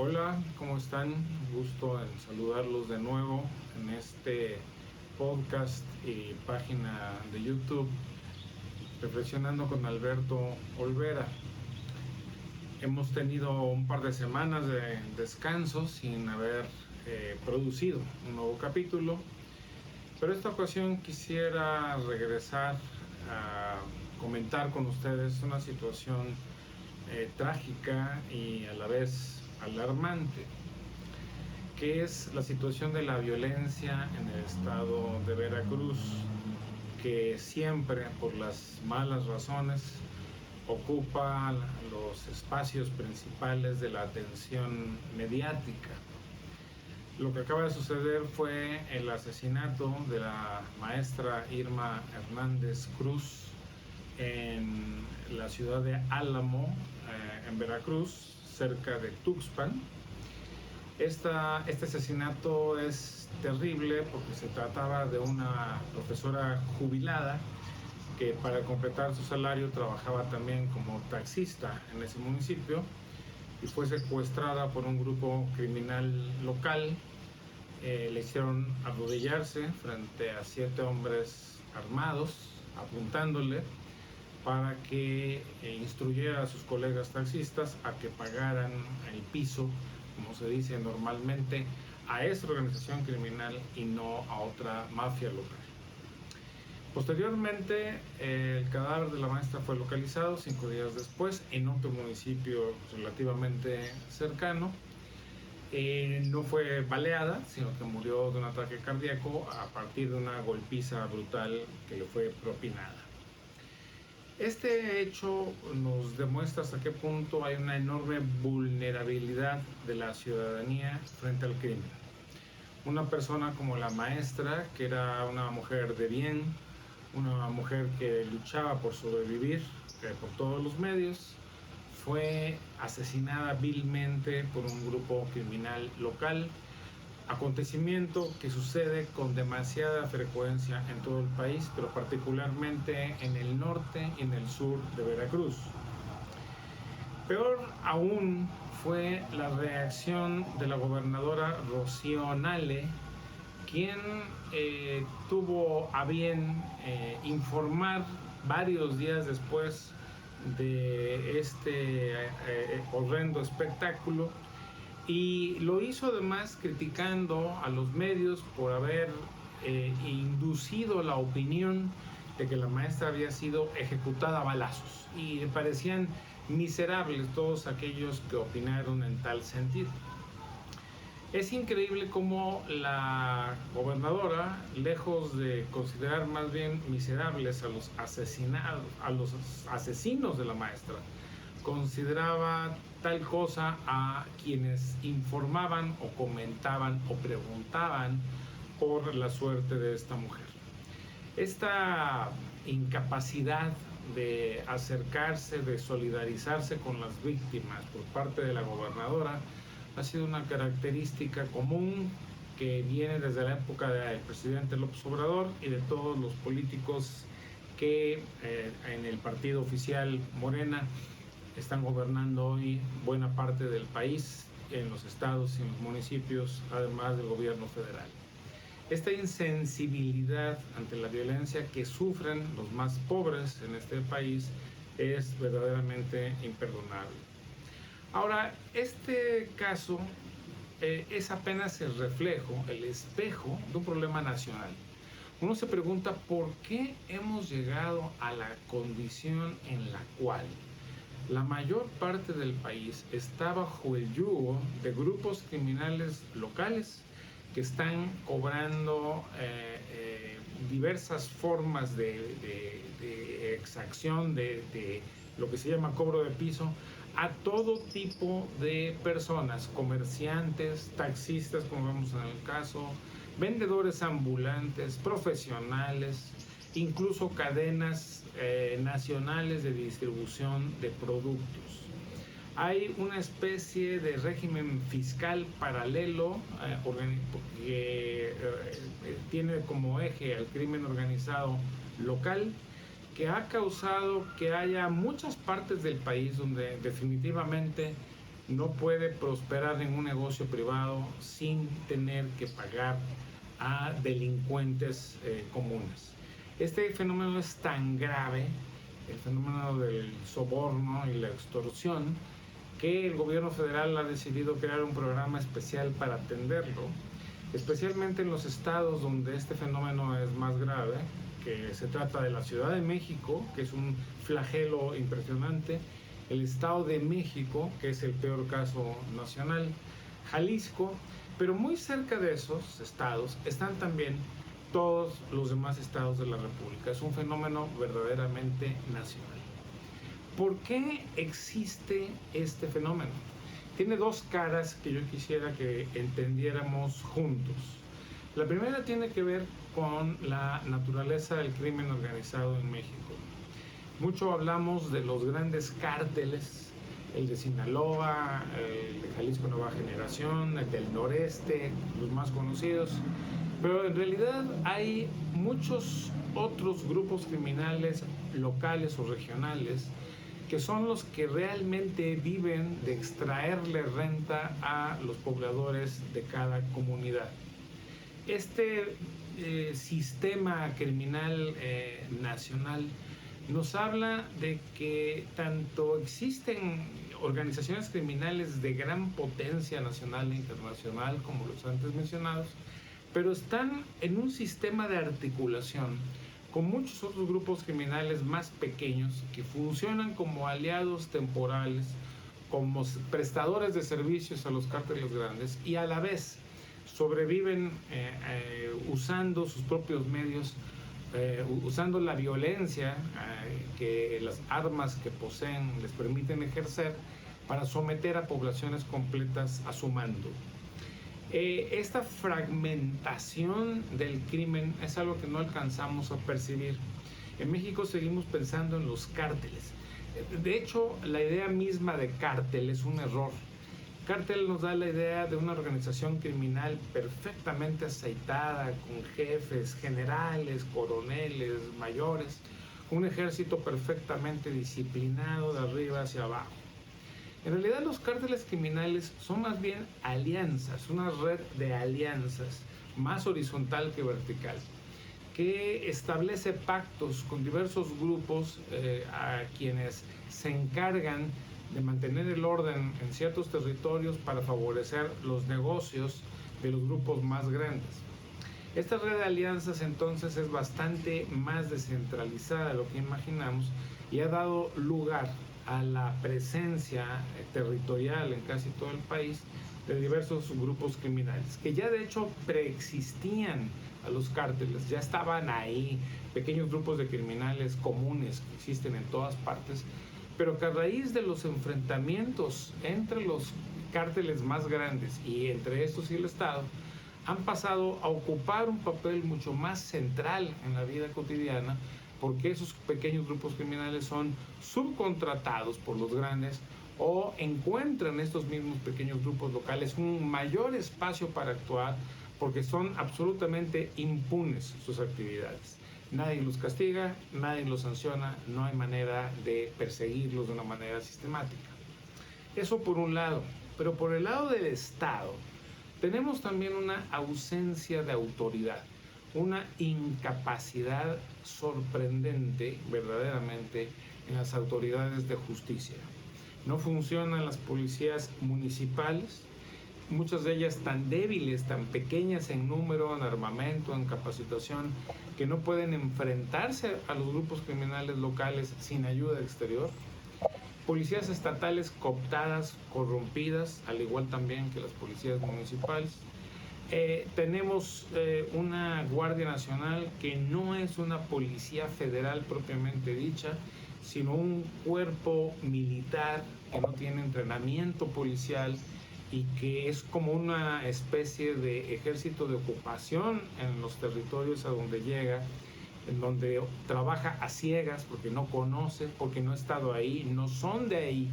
Hola, ¿cómo están? Gusto en saludarlos de nuevo en este podcast y página de YouTube, Reflexionando con Alberto Olvera. Hemos tenido un par de semanas de descanso sin haber producido un nuevo capítulo, pero esta ocasión quisiera regresar a comentar con ustedes una situación trágica y a la vez alarmante, que es la situación de la violencia en el estado de Veracruz, que siempre, por las malas razones, ocupa los espacios principales de la atención mediática. Lo que acaba de suceder fue el asesinato de la maestra Irma Hernández Cruz en la ciudad de Álamo, en Veracruz, cerca de Tuxpan. Este asesinato es terrible porque se trataba de una profesora jubilada que, para completar su salario, trabajaba también como taxista en ese municipio, y fue secuestrada por un grupo criminal local. Le hicieron arrodillarse frente a 7 hombres armados apuntándole para que instruyera a sus colegas taxistas a que pagaran el piso, como se dice normalmente, a esta organización criminal y no a otra mafia local. Posteriormente, el cadáver de la maestra fue localizado 5 días después en otro municipio relativamente cercano. No fue baleada, sino que murió de un ataque cardíaco a partir de una golpiza brutal que le fue propinada. Este hecho nos demuestra hasta qué punto hay una enorme vulnerabilidad de la ciudadanía frente al crimen. Una persona como la maestra, que era una mujer de bien, una mujer que luchaba por sobrevivir por todos los medios, fue asesinada vilmente por un grupo criminal local, acontecimiento que sucede con demasiada frecuencia en todo el país, pero particularmente en el norte y en el sur de Veracruz. Peor aún fue la reacción de la gobernadora Rocío Nale, quien tuvo a bien informar varios días después de este horrendo espectáculo, y lo hizo además criticando a los medios por haber inducido la opinión de que la maestra había sido ejecutada a balazos, y le parecían miserables todos aquellos que opinaron en tal sentido. Es increíble cómo la gobernadora, lejos de considerar más bien miserables a los asesinados, a los asesinos de la maestra, consideraba tal cosa a quienes informaban o comentaban o preguntaban por la suerte de esta mujer. Esta incapacidad de acercarse, de solidarizarse con las víctimas por parte de la gobernadora ha sido una característica común que viene desde la época del presidente López Obrador y de todos los políticos que en el partido oficial Morena están gobernando hoy buena parte del país, en los estados y en los municipios, además del gobierno federal. Esta insensibilidad ante la violencia que sufren los más pobres en este país es verdaderamente imperdonable. Ahora, este caso es apenas el reflejo, el espejo de un problema nacional. Uno se pregunta por qué hemos llegado a la condición en la cual la mayor parte del país está bajo el yugo de grupos criminales locales que están cobrando diversas formas de exacción, de lo que se llama cobro de piso, a todo tipo de personas, comerciantes, taxistas, como vemos en el caso, vendedores ambulantes, profesionales, incluso cadenas nacionales de distribución de productos. Hay una especie de régimen fiscal paralelo que tiene como eje al crimen organizado local, que ha causado que haya muchas partes del país donde definitivamente no puede prosperar ningún negocio privado sin tener que pagar a delincuentes comunes. Este fenómeno es tan grave, el fenómeno del soborno y la extorsión, que el gobierno federal ha decidido crear un programa especial para atenderlo, especialmente en los estados donde este fenómeno es más grave, que se trata de la Ciudad de México, que es un flagelo impresionante, el Estado de México, que es el peor caso nacional, Jalisco, pero muy cerca de esos estados están también todos los demás estados de la República. Es un fenómeno verdaderamente nacional. ¿Por qué existe este fenómeno? Tiene dos caras que yo quisiera que entendiéramos juntos. La primera tiene que ver con la naturaleza del crimen organizado en México. Mucho hablamos de los grandes cárteles, el de Sinaloa, el de Jalisco Nueva Generación, el del noreste, los más conocidos, pero en realidad hay muchos otros grupos criminales locales o regionales que son los que realmente viven de extraerle renta a los pobladores de cada comunidad. Este sistema criminal nacional nos habla de que tanto existen organizaciones criminales de gran potencia nacional e internacional, como los antes mencionados, pero están en un sistema de articulación con muchos otros grupos criminales más pequeños que funcionan como aliados temporales, como prestadores de servicios a los cárteles grandes y a la vez sobreviven usando sus propios medios, usando la violencia que las armas que poseen les permiten ejercer para someter a poblaciones completas a su mando. Esta fragmentación del crimen es algo que no alcanzamos a percibir. En México seguimos pensando en los cárteles. De hecho, la idea misma de cártel es un error. Cártel nos da la idea de una organización criminal perfectamente aceitada, con jefes, generales, coroneles, mayores, un ejército perfectamente disciplinado de arriba hacia abajo. En realidad los cárteles criminales son más bien alianzas, una red de alianzas, más horizontal que vertical, que establece pactos con diversos grupos a quienes se encargan de mantener el orden en ciertos territorios para favorecer los negocios de los grupos más grandes. Esta red de alianzas entonces es bastante más descentralizada de lo que imaginamos y ha dado lugar a la presencia territorial en casi todo el país de diversos grupos criminales, que ya de hecho preexistían a los cárteles, ya estaban ahí, pequeños grupos de criminales comunes que existen en todas partes, pero que a raíz de los enfrentamientos entre los cárteles más grandes y entre estos y el Estado, han pasado a ocupar un papel mucho más central en la vida cotidiana, porque esos pequeños grupos criminales son subcontratados por los grandes o encuentran estos mismos pequeños grupos locales un mayor espacio para actuar porque son absolutamente impunes sus actividades. Nadie los castiga, nadie los sanciona, no hay manera de perseguirlos de una manera sistemática. Eso por un lado, pero por el lado del Estado tenemos también una ausencia de autoridad, una incapacidad sorprendente verdaderamente en las autoridades de justicia. No funcionan las policías municipales, muchas de ellas tan débiles, tan pequeñas en número, en armamento, en capacitación, que no pueden enfrentarse a los grupos criminales locales sin ayuda exterior. Policías estatales cooptadas, corrompidas, al igual también que las policías municipales. Tenemos una Guardia Nacional que no es una policía federal propiamente dicha, sino un cuerpo militar que no tiene entrenamiento policial y que es como una especie de ejército de ocupación en los territorios a donde llega, en donde trabaja a ciegas porque no conoce, porque no ha estado ahí, no son de ahí,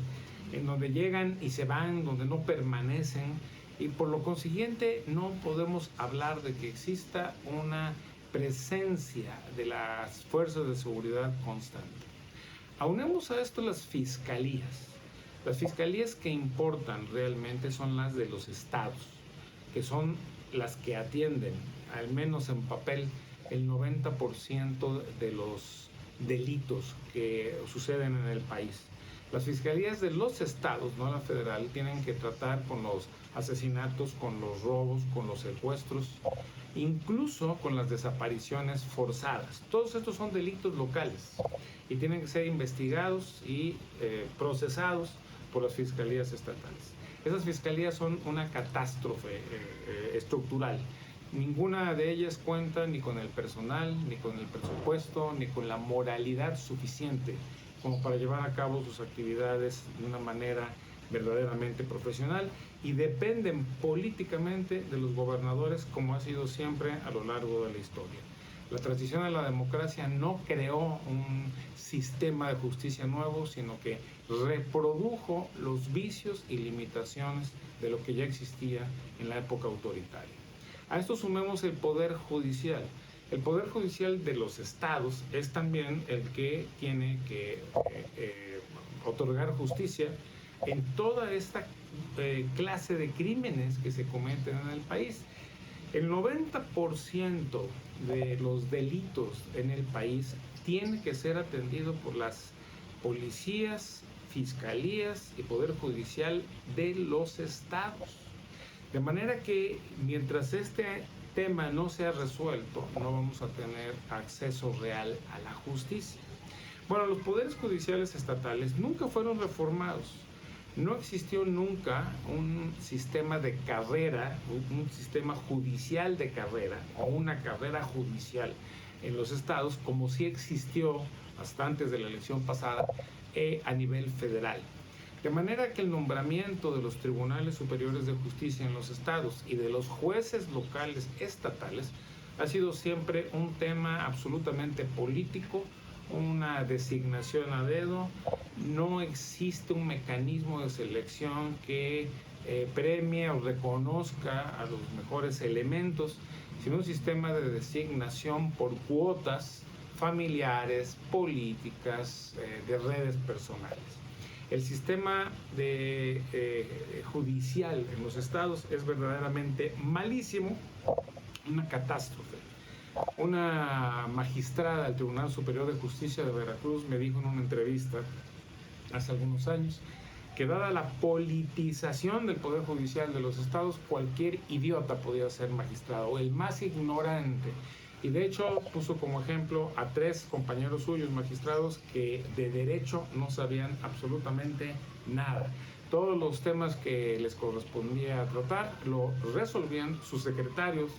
en donde llegan y se van, donde no permanecen, y por lo consiguiente no podemos hablar de que exista una presencia de las fuerzas de seguridad constante. Aunemos a esto las fiscalías. Las fiscalías que importan realmente son las de los estados, que son las que atienden, al menos en papel, el 90% de los delitos que suceden en el país. Las fiscalías de los estados, no la federal, tienen que tratar con los asesinatos, con los robos, con los secuestros, incluso con las desapariciones forzadas. Todos estos son delitos locales y tienen que ser investigados y procesados por las fiscalías estatales. Esas fiscalías son una catástrofe estructural. Ninguna de ellas cuenta ni con el personal, ni con el presupuesto, ni con la moralidad suficiente como para llevar a cabo sus actividades de una manera verdaderamente profesional, y dependen políticamente de los gobernadores, como ha sido siempre a lo largo de la historia. La transición a la democracia no creó un sistema de justicia nuevo, sino que reprodujo los vicios y limitaciones de lo que ya existía en la época autoritaria. A esto sumemos el Poder Judicial. El Poder Judicial de los estados es también el que tiene que otorgar justicia en toda esta clase de crímenes que se cometen en el país. El 90% de los delitos en el país tiene que ser atendido por las policías, fiscalías y Poder Judicial de los estados. De manera que mientras este tema no sea resuelto, no vamos a tener acceso real a la justicia. Bueno, los poderes judiciales estatales nunca fueron reformados. No existió nunca un sistema de carrera, un sistema judicial de carrera o una carrera judicial en los estados, como sí existió hasta antes de la elección pasada a nivel federal. De manera que el nombramiento de los tribunales superiores de justicia en los estados y de los jueces locales estatales ha sido siempre un tema absolutamente político, una designación a dedo. No existe un mecanismo de selección que premie o reconozca a los mejores elementos, sino un sistema de designación por cuotas familiares, políticas, de redes personales. El sistema judicial en los estados es verdaderamente malísimo, una catástrofe. Una magistrada del Tribunal Superior de Justicia de Veracruz me dijo en una entrevista hace algunos años que dada la politización del Poder Judicial de los estados, cualquier idiota podía ser magistrado, o el más ignorante. Y de hecho puso como ejemplo a 3 compañeros suyos magistrados que de derecho no sabían absolutamente nada. Todos los temas que les correspondía tratar lo resolvían sus secretarios,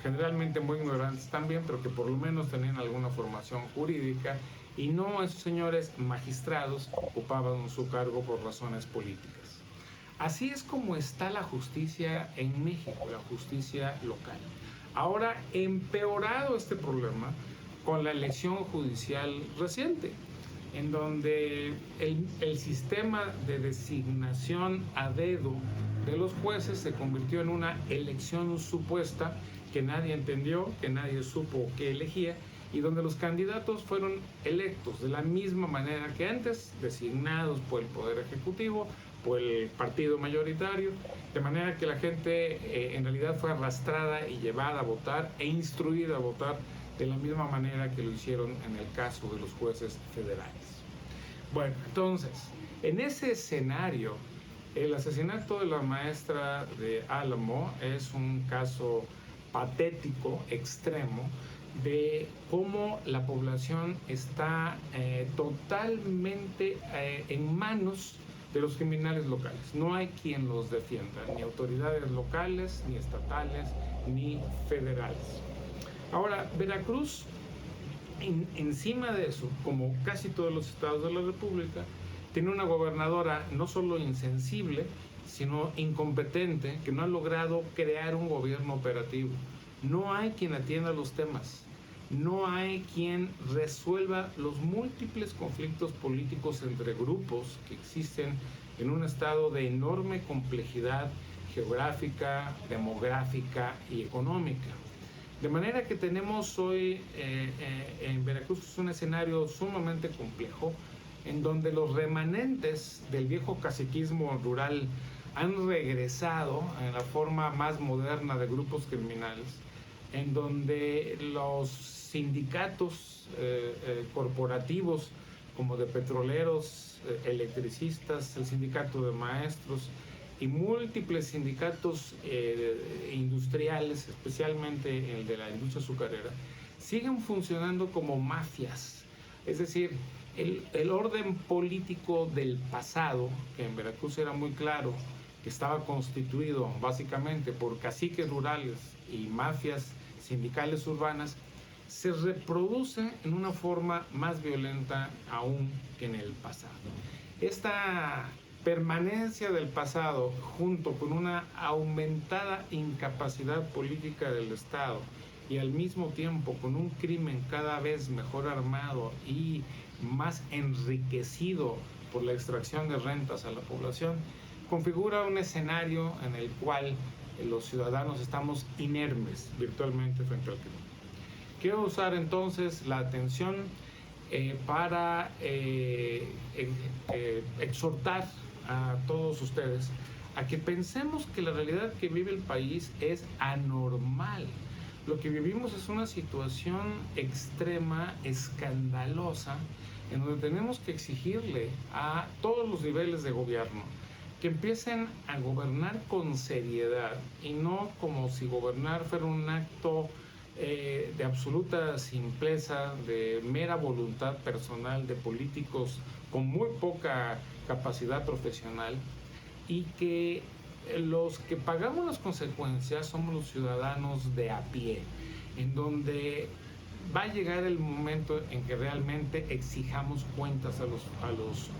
generalmente muy ignorantes también, pero que por lo menos tenían alguna formación jurídica, y no esos señores magistrados ocupaban su cargo por razones políticas. Así es como está la justicia en México, la justicia local. Ahora empeorado este problema con la elección judicial reciente, en donde el sistema de designación a dedo de los jueces se convirtió en una elección supuesta que nadie entendió, que nadie supo qué elegía, y donde los candidatos fueron electos de la misma manera que antes, designados por el Poder Ejecutivo, por el partido mayoritario, de manera que la gente en realidad fue arrastrada y llevada a votar e instruida a votar de la misma manera que lo hicieron en el caso de los jueces federales. Bueno, entonces, en ese escenario, el asesinato de la maestra de Álamo es un caso patético, extremo, de cómo la población está totalmente en manos de los criminales locales. No hay quien los defienda, ni autoridades locales, ni estatales, ni federales. Ahora, Veracruz, encima de eso, como casi todos los estados de la República, tiene una gobernadora no solo insensible, sino incompetente, que no ha logrado crear un gobierno operativo. No hay quien atienda los temas. No hay quien resuelva los múltiples conflictos políticos entre grupos que existen en un estado de enorme complejidad geográfica, demográfica y económica. De manera que tenemos hoy en Veracruz un escenario sumamente complejo, en donde los remanentes del viejo caciquismo rural han regresado en la forma más moderna de grupos criminales, en donde los sindicatos corporativos como de petroleros, electricistas, el sindicato de maestros y múltiples sindicatos industriales, especialmente el de la industria azucarera, siguen funcionando como mafias. Es decir, el orden político del pasado, que en Veracruz era muy claro, que estaba constituido básicamente por caciques rurales y mafias sindicales urbanas, se reproduce en una forma más violenta aún que en el pasado. Esta permanencia del pasado, junto con una aumentada incapacidad política del Estado y al mismo tiempo con un crimen cada vez mejor armado y más enriquecido por la extracción de rentas a la población, configura un escenario en el cual los ciudadanos estamos inermes virtualmente frente al crimen. Quiero usar entonces la atención para exhortar a todos ustedes a que pensemos que la realidad que vive el país es anormal. Lo que vivimos es una situación extrema, escandalosa, en donde tenemos que exigirle a todos los niveles de gobierno que empiecen a gobernar con seriedad y no como si gobernar fuera un acto de absoluta simpleza, de mera voluntad personal de políticos con muy poca capacidad profesional, y que los que pagamos las consecuencias somos los ciudadanos de a pie, en donde va a llegar el momento en que realmente exijamos cuentas a los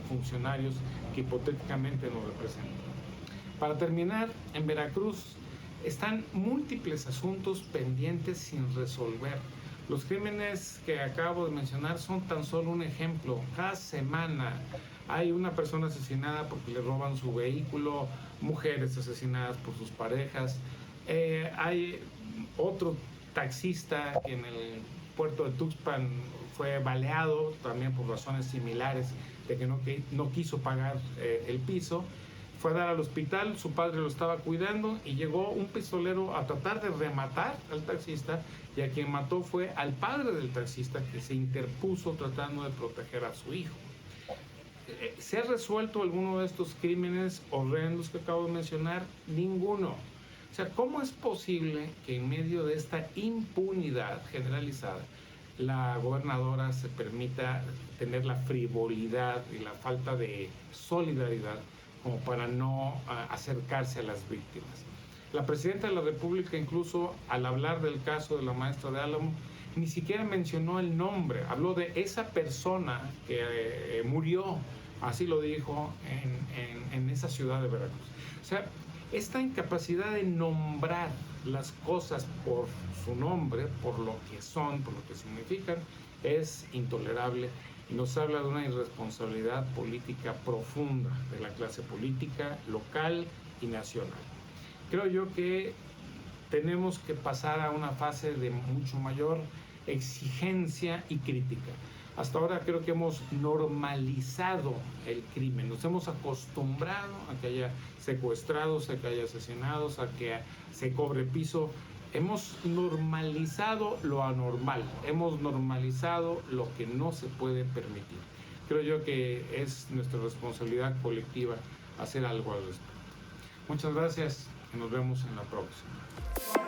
funcionarios que hipotéticamente nos representan. Para terminar, en Veracruz están múltiples asuntos pendientes sin resolver. Los crímenes que acabo de mencionar son tan solo un ejemplo. Cada semana hay una persona asesinada porque le roban su vehículo, mujeres asesinadas por sus parejas, hay otro taxista que en el puerto de Tuxpan fue baleado también por razones similares, de que no quiso pagar el piso. Fue a dar al hospital, su padre lo estaba cuidando y llegó un pistolero a tratar de rematar al taxista, y a quien mató fue al padre del taxista, que se interpuso tratando de proteger a su hijo. ¿Se ha resuelto alguno de estos crímenes horrendos que acabo de mencionar? Ninguno. O sea, ¿cómo es posible que en medio de esta impunidad generalizada la gobernadora se permita tener la frivolidad y la falta de solidaridad como para no acercarse a las víctimas? La presidenta de la República, incluso al hablar del caso de la maestra de Álamo, ni siquiera mencionó el nombre, habló de esa persona que murió, así lo dijo, en esa ciudad de Veracruz. O sea, esta incapacidad de nombrar las cosas por su nombre, por lo que son, por lo que significan, es intolerable y nos habla de una irresponsabilidad política profunda de la clase política local y nacional. Creo yo que tenemos que pasar a una fase de mucho mayor exigencia y crítica. Hasta ahora creo que hemos normalizado el crimen, nos hemos acostumbrado a que haya secuestrados, a que haya asesinados, a que se cobre piso. Hemos normalizado lo anormal, hemos normalizado lo que no se puede permitir. Creo yo que es nuestra responsabilidad colectiva hacer algo al respecto. Muchas gracias y nos vemos en la próxima.